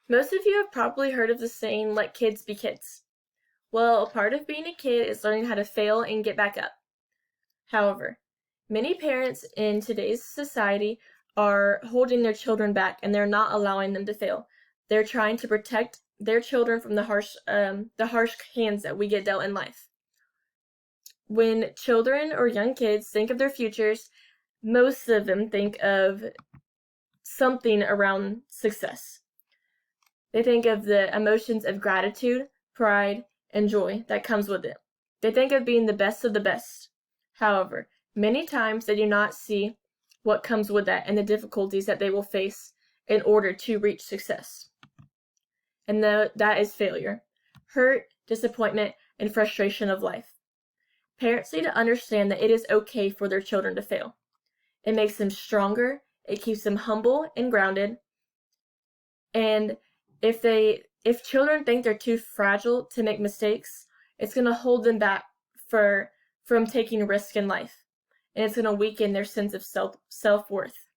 Most of you have probably heard of the saying, let kids be kids. Well, a part of being a kid is learning how to fail and get back up. However, many parents in today's society are holding their children back and they're not allowing them to fail. They're trying to protect their children from the harsh hands that we get dealt in life. When children or young kids think of their futures, most of them think of something around success. They think of the emotions of gratitude, pride, and joy that comes with it. They think of being the best of the best. However, many times they do not see what comes with that and the difficulties that they will face in order to reach success. And that is failure, hurt, disappointment, and frustration of life. Parents need to understand that it is okay for their children to fail. It makes them stronger, it keeps them humble and grounded, and if children think they're too fragile to make mistakes, it's going to hold them back from taking risk in life, and it's going to weaken their sense of self-worth.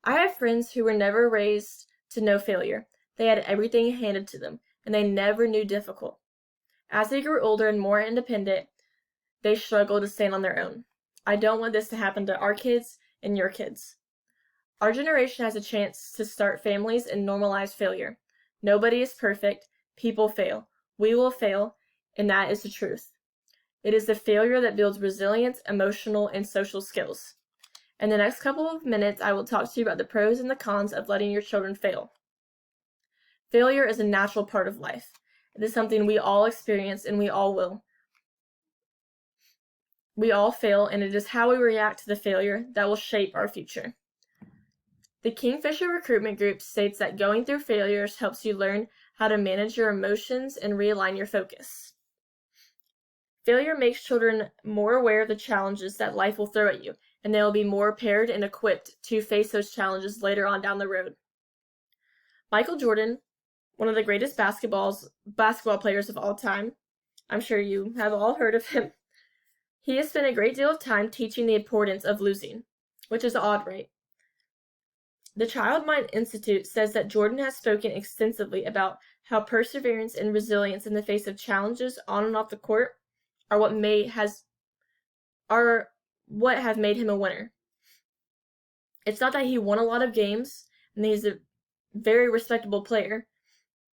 I have friends who were never raised to know failure. They had everything handed to them, and they never knew difficult. As they grew older and more independent, they struggled to stand on their own. I don't want this to happen to our kids and your kids. Our generation has a chance to start families and normalize failure. Nobody is perfect. People fail. We will fail, and that is the truth. It is the failure that builds resilience, emotional, and social skills. In the next couple of minutes, I will talk to you about the pros and the cons of letting your children fail. Failure is a natural part of life. It is something we all experience and we all will. We all fail, and it is how we react to the failure that will shape our future. The Kingfisher Recruitment Group states that going through failures helps you learn how to manage your emotions and realign your focus. Failure makes children more aware of the challenges that life will throw at you, and they will be more prepared and equipped to face those challenges later on down the road. Michael Jordan, one of the greatest basketball players of all time, I'm sure you have all heard of him, he has spent a great deal of time teaching the importance of losing, which is odd, right? The Child Mind Institute says that Jordan has spoken extensively about how perseverance and resilience in the face of challenges on and off the court are what have made him a winner. It's not that he won a lot of games and he's a very respectable player,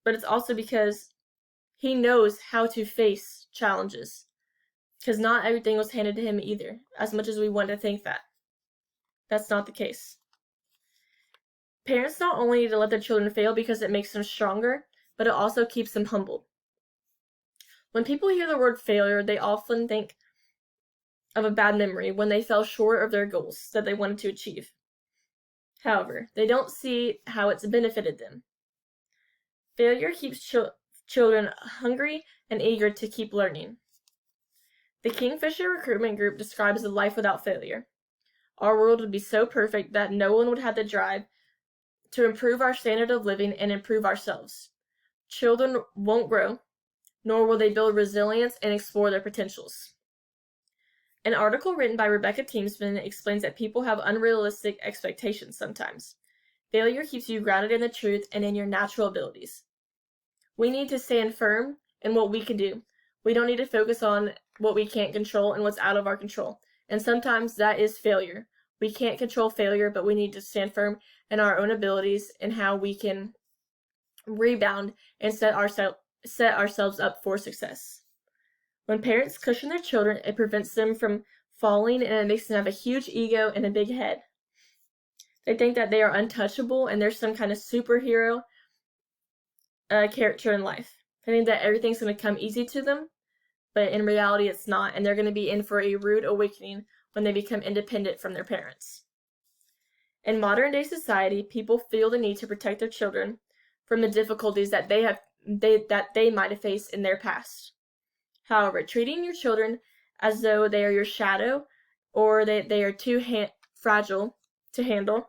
but it's also because he knows how to face challenges. Because not everything was handed to him either, as much as we want to think that. That's not the case. Parents not only need to let their children fail because it makes them stronger, but it also keeps them humble. When people hear the word failure, they often think of a bad memory when they fell short of their goals that they wanted to achieve. However, they don't see how it's benefited them. Failure keeps children hungry and eager to keep learning. The Kingfisher Recruitment Group describes a life without failure. Our world would be so perfect that no one would have the drive to improve our standard of living and improve ourselves. Children won't grow, nor will they build resilience and explore their potentials. An article written by Rebecca Teamsman explains that people have unrealistic expectations sometimes. Failure keeps you grounded in the truth and in your natural abilities. We need to stand firm in what we can do. We don't need to focus on what we can't control and what's out of our control. And sometimes that is failure. We can't control failure, but we need to stand firm in our own abilities and how we can rebound and set ourselves up for success. When parents cushion their children, it prevents them from falling and it makes them have a huge ego and a big head. They think that they are untouchable and they're some kind of superhero character in life. They think that everything's going to come easy to them, but in reality it's not, and they're going to be in for a rude awakening when they become independent from their parents. In modern day society, people feel the need to protect their children from the difficulties that they might have faced in their past. However, treating your children as though they are your shadow or they are too fragile to handle,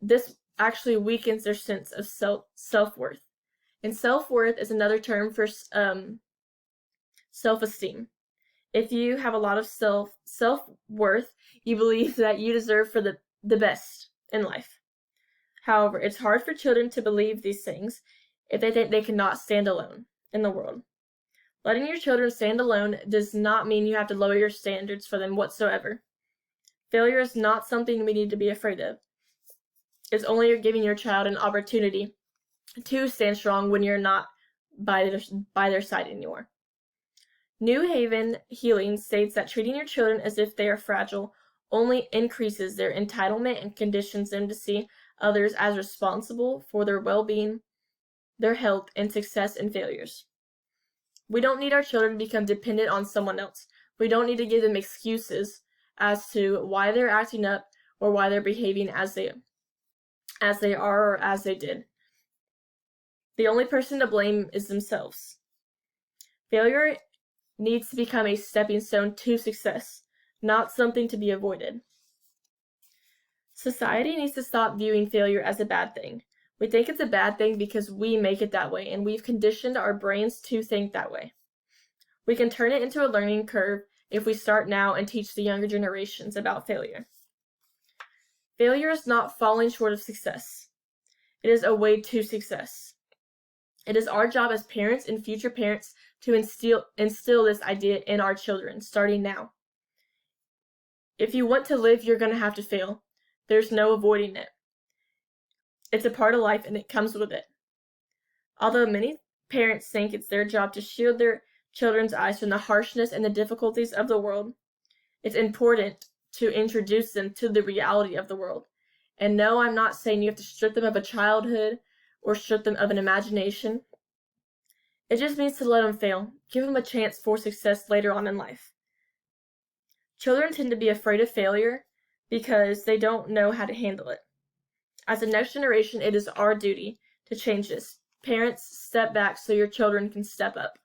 this actually weakens their sense of self-worth. And self-worth is another term for self-esteem. If you have a lot of self-worth, you believe that you deserve for the best in life. However, it's hard for children to believe these things if they think they cannot stand alone in the world. Letting your children stand alone does not mean you have to lower your standards for them whatsoever. Failure is not something we need to be afraid of. It's only giving your child an opportunity to stand strong when you're not by their side anymore. New Haven Healing states that treating your children as if they are fragile only increases their entitlement and conditions them to see others as responsible for their well-being, their health, and success and failures. We don't need our children to become dependent on someone else. We don't need to give them excuses as to why they're acting up or why they're behaving as they are or as they did. The only person to blame is themselves. Failure needs to become a stepping stone to success, not something to be avoided. Society needs to stop viewing failure as a bad thing. We think it's a bad thing because we make it that way, and we've conditioned our brains to think that way. We can turn it into a learning curve if we start now and teach the younger generations about failure. Failure is not falling short of success. It is a way to success. It is our job as parents and future parents to instill this idea in our children, starting now. If you want to live, you're going to have to fail. There's no avoiding it. It's a part of life and it comes with it. Although many parents think it's their job to shield their children's eyes from the harshness and the difficulties of the world, it's important to introduce them to the reality of the world. And no, I'm not saying you have to strip them of a childhood or strip them of an imagination. It just means to let them fail. Give them a chance for success later on in life. Children tend to be afraid of failure because they don't know how to handle it. As the next generation, it is our duty to change this. Parents, step back so your children can step up.